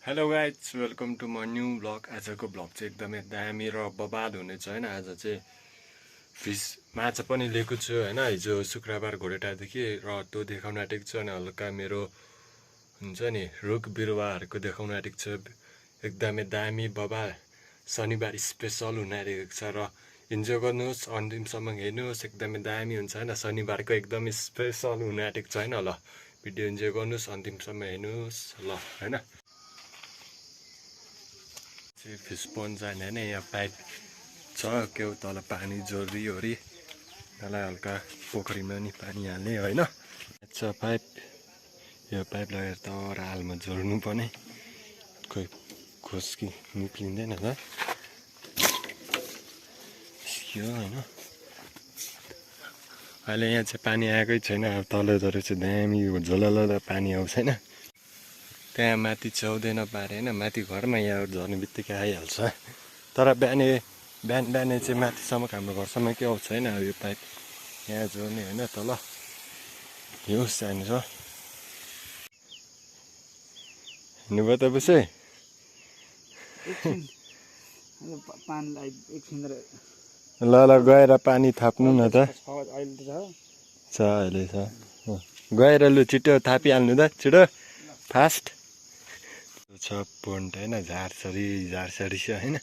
Hello guys welcome to my new blog. आजको blog चाहिँ एकदमै दामी र बबाद हुनेछ होइन। आज चाहिँ फिस माछा पनि लिएको छु होइन। हिजो शुक्रबार घोडेटादेखि र त्यो देखाउन आँटेको छु अनि हल्का मेरो हुन्छ नि रुख बिरुवाहरूको देखाउन आँटेको छु। एकदमै दामी बबा शनिबार स्पेसल हुन आँटेको छ र इन्जोय गर्नुहोस्, अन्तिमसम्म हेर्नुहोस्, एकदमै दामी हुन्छ होइन। शनिबारको एकदमै स्पेसल हुन आँटेको छ होइन। ल भिडियो इन्जोय गर्नुहोस्, अन्तिमसम्म हेर्नुहोस् ल होइन। फिस पन्ड जाने होइन, यहाँ पाइप छ के हो तल पानी जोरिओरि त्यसलाई हल्का पोखरीमा नि पानी हाल्ने होइन। अच्छा पाइप, यो पाइप लगेर तर हालमा जोड्नु पर्ने, खोइ खोस्की निक्लिँदैन त यो होइन। अहिले यहाँ चाहिँ पानी आएकै छैन, अब तल झरे चाहिँ दामी झोलल पानी आउँछ होइन। त्यहाँ माथि च्याउँदैन पारे होइन, माथि घरमा यहाँ झर्ने बित्तिकै आइहाल्छ। तर बिहान बिहान चाहिँ माथिसम्म हाम्रो घरसम्म के आउँछ होइन। यो पाइप यहाँ जोड्ने होइन, तल यो सानो छ हिँड्नुभयो त बुझे। ल ल गएर पानी थाप्नु न त। छ अहिले छ, गएर लु छिटो थापिहाल्नु त छिटो फास्ट। छ पोन्ट होइन, झारछरी छ होइन।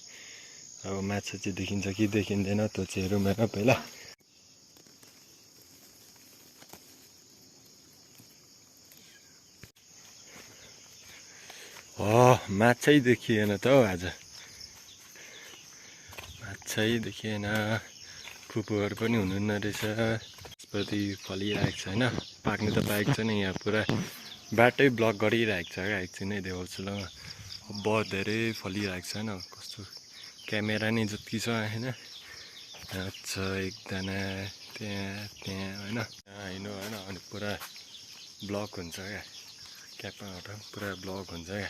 अब माछा चाहिँ देखिन्छ कि देखिँदैन त्यो चाहिँ हेरौँ होइन पहिला। माछै देखिएन त हौ आज, माछै देखिएन। फुपूहरू पनि हुनुहुन्न रहेछ। नासपति फलिरहेको छ होइन, पाक्नु त पाएको छैन। यहाँ पुरा बाटै ब्लक गरिरहेको छ क्या, एकछिनै देखाउँछु ल। बहुत धेरै फलिरहेको छ होइन, कस्तो क्यामेरा नै जति छ होइन। अच्छा एकजना त्यहाँ होइन, त्यहाँ हिँड्नु होइन अनि पुरा ब्लक हुन्छ क्या, क्यापबाट पुरा ब्लक हुन्छ क्या।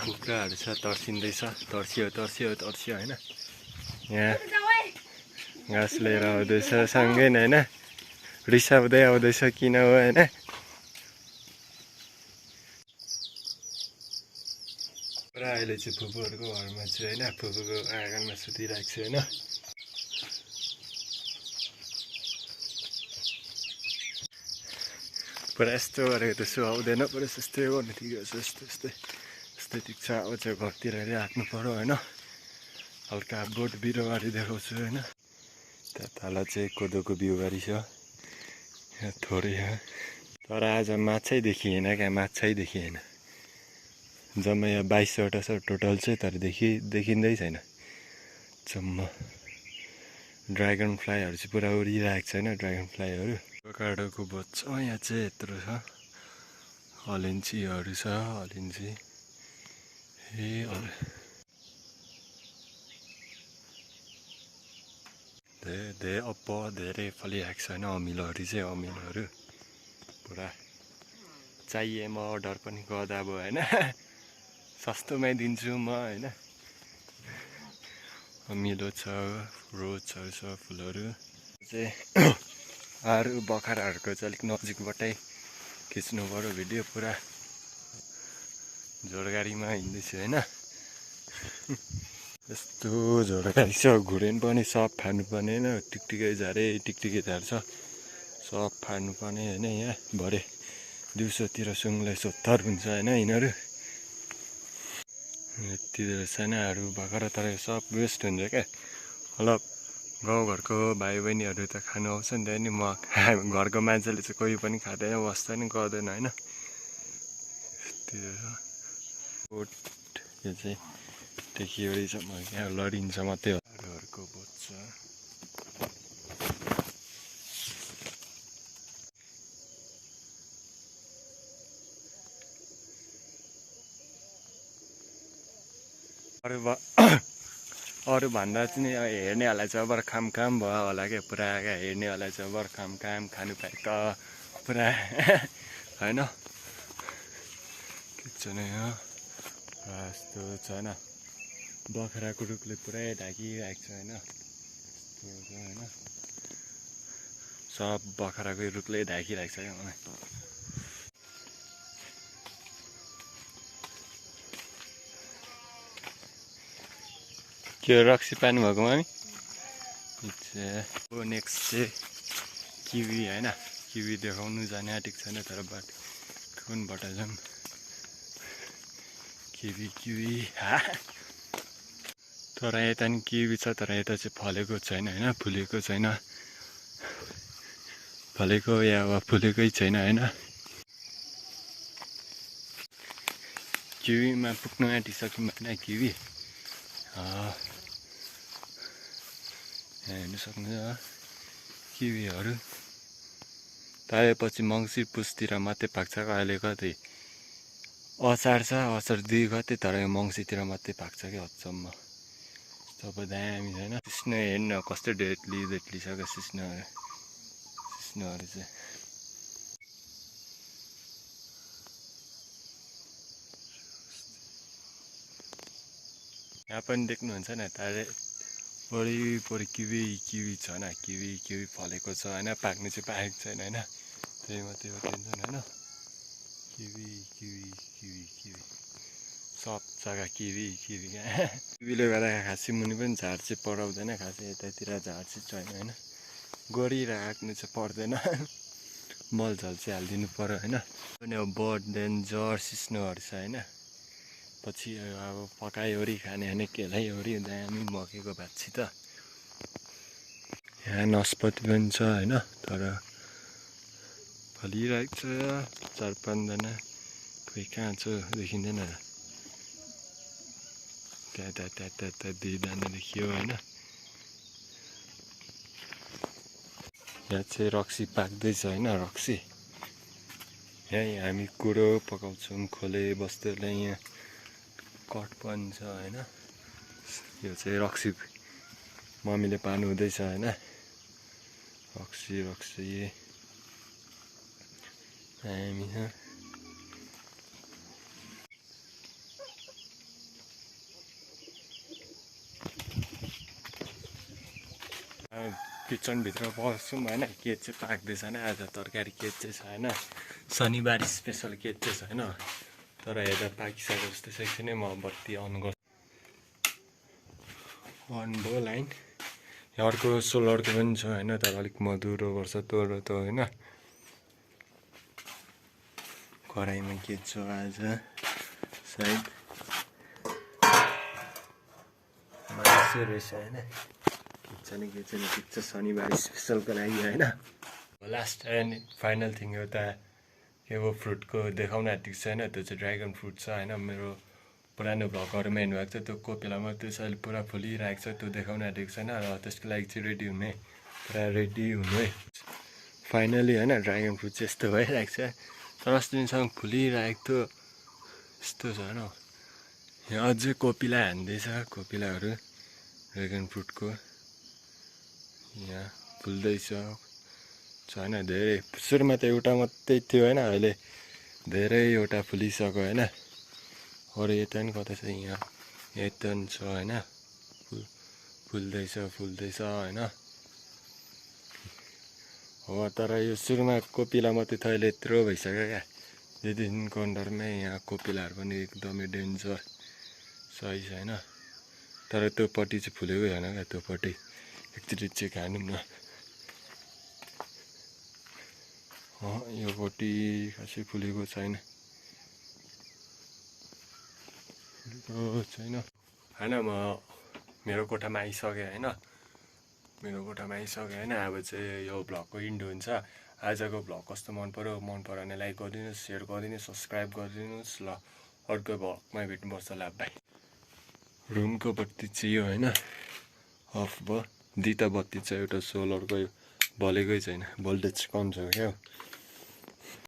कुखुराहरू छ, तर्सिँदैछ, तर्सियो होइन। यहाँ घाँस लिएर आउँदैछ सँगै नै होइन, रिसाउँदै आउँदैछ किन हो होइन। पुरा अहिले चाहिँ फुपूहरूको घरमा छु होइन, फुपूको आँगनमा सुतिरहेको छु होइन। पुरा यस्तो गरेको त सुहाउँदैन, पुरा यस्तै गर्नु ठिकै छ, यस्तै ठिक छ। अब चाहिँ घरतिर राख्नु पऱ्यो होइन। हल्का बोट बिरुवाहरू देखाउँछु होइन। त्यहाँ तल चाहिँ कोदोको बिउबारी छ, यहाँ थोरै छ। तर आज माछै देखिएन क्या, माछै देखिएन। जम्मा यहाँ 22वटा छ टोटल चाहिँ, तर देखिँदै छैन जम्म। ड्रागन फ्लाईहरू चाहिँ पुरा उडिरहेको छ होइन, ड्रागन फ्लाईहरू। एभोकाडोको बोट छ यहाँ चाहिँ यत्रो छ। अलैँचीहरू छ, अलैँची धेरै फलिरहेको छ होइन। अमिलोहरू चाहिँ अमिलोहरू पुरा चाहिए, म अर्डर पनि गर्दा भयो होइन। सस्तोमै दिन्छु म होइन। अमिलो छ, रोजहरू छ, फुलहरू चाहिँ अरू बखराहरूको चाहिँ अलिक नजिकबाटै खिच्नु पऱ्यो भिडियो। पुरा झोडगाडीमा हिँड्दैछु होइन। यस्तो झोडगाडी छ, घुरेन पनि सब फाड्नुपर्ने होइन। टिकटिकै झार छ, सब फाड्नुपर्ने होइन। यहाँ भरे दिउँसोतिर सुँगुरलाई सोत्तर हुन्छ होइन यिनीहरू। यति सानाहरू बाख्रा तर सब वेस्ट हुन्छ क्या। मतलब गाउँघरको भाइ बहिनीहरू त खानु आउँछ नि त नि, म घरको मान्छेले चाहिँ कोही पनि खाँदैन, बस्दैन, गर्दैन होइन। बोट यो चाहिँ टेकिओरीसम्म यहाँ लडिन्छ मात्रै हो। घरको बोट छ। अरू भन्दा चाहिँ नि हेर्नेहरूलाई चाहिँ अब खाम भयो होला क्या, पुरा क्या हेर्नेहरूलाई चाहिँ अब खाम खानु पाए त पुरा होइन। के नै हो यस्तो छ होइन। बखराको रुखले पुरै ढाकिरहेको छ होइन, होइन। सब बखराकै रुखले ढाकिरहेको छ क्या मलाई। के रक्सी पानी भएको मामी नेक्स्ट चाहिँ किवी होइन किवी देखाउनु जाने आँटेको छैन तर कुनबाट जाउँ किवी तर यता नि किवी छ तर यता चाहिँ फलेको छैन होइन फुलेको छैन फलेको या फुलेकै छैन होइन किवीमा पुग्न आँटिसक्यौँ होइन किवी हेर्नु सक्नुहुन्छ किवीहरू तारेपछि मङ्सिर पुसतिर मात्रै पाक्छ अहिले कतै असार छ असार 2 गते तर मङ्सिरतिर मात्रै पाक्छ कि अचम्म सबै दामी छैन सिस्नो हेर्नु कस्तो डेटली छ सिस्नोहरू चाहिँ यहाँ पनि देख्नुहुन्छ नि तारे वरिपरि किवी छ होइन किवी फलेको छ होइन पाक्ने चाहिँ पाकेको छैन होइन त्यही मात्रै हो टेन्सन होइन किवी सब जग्गा किवी किवीले गर्दा खासै मुनि पनि झार चाहिँ पराउँदैन खासै यतातिर झार चाहिँ छैन होइन गोडी राख्नु चाहिँ पर्दैन मल झल चाहिँ हालिदिनु पर्यो होइन अनि अब बर्ड डेन्जर सिस्नोहरू छ होइन पछि अब पकाइवरी खाने होइन केलाइवरी दामी मकेको भात त यहाँ नास्पाती पनि छ होइन तर फलिरहेको छ 4-5 जना खोइ कहाँ छ देखिँदैन त्यहाँ 2 जना देखियो होइन यहाँ चाहिँ रक्सी पाक्दैछ होइन रक्सी यहीँ हामी कुरो पकाउँछौँ खोले बस्तीलाई यहाँ कट पनि छ होइन यो चाहिँ रक्सी मम्मीले पाल्नु हुँदैछ होइन रक्सी दामी छ किचनभित्र बस्छौँ होइन के चाहिँ पाक्दैछ होइन आज तरकारी के चाहिँ छ होइन शनिबार स्पेसल के चाहिँ छैन तर हेर्दा पाकिसके जस्तो छ एकछिनै म बत्ती अन गर्छु अन भयो लाइन अर्को सोलरको पनि छ होइन तर अलिक मधुरो गर्छ तोरो त होइन कराईमा के छ आज सायद मासु रहेछ होइन के छ शनिबार स्पेसलको लागि होइन लास्ट एन्ड फाइनल थिङ एउटा के हो फ्रुटको देखाउन आँटेको छैन त्यो चाहिँ ड्रागन फ्रुट छ होइन मेरो पुरानो भ्लगहरूमा हेर्नुभएको छ त्यो कोपिलामा त्यो चाहिँ अहिले पुरा फुलिरहेको छ त्यो देखाउन आँटेको छैन र त्यसको लागि चाहिँ पुरा रेडी हुनु है फाइनली होइन ड्रागन फ्रुट चाहिँ यस्तो भइरहेको छ तर अस्ति दिनसम्म फुलिरहेको थियो यस्तो छ होइन यहाँ अझै कोपिला हान्दैछ कोपिलाहरू ड्रागन फ्रुटको यहाँ फुल्दैछ होइन धेरै सुरुमा त एउटा मात्रै थियो होइन अहिले धेरैवटा फुलिसक्यो होइन अरू यता पनि कता छ यहाँ यता पनि छ होइन फुल्दैछ होइन हो तर यो सुरुमा कोपिला मात्रै थियो अहिले यत्रो भइसक्यो क्या त्यहाँदेखिको अन्डरमै यहाँ कोपिलाहरू पनि एकदमै डेन्जर सही छ होइन तर त्योपट्टि चाहिँ फुलेकै होइन क्या त्योपट्टि एकचोटि चाहिँ खानु न योपट्टि खासै फुलेको छैन होइन म मेरो कोठामा आइसकेँ होइन अब चाहिँ यो भ्लगको इन्ड हुन्छ आजको भ्लग कस्तो मन पऱ्यो भने लाइक गरिदिनुहोस् सेयर गरिदिनुहोस् सब्सक्राइब गरिदिनुहोस् ल अर्को भ्लगमा भेट्नुपर्छ ल बाई रुमको बत्ती चाहिँ यो होइन अफ भयो 2टा बत्ती छ एउटा सोलरको बलेकै छैन भोल्टेज कम छ क्या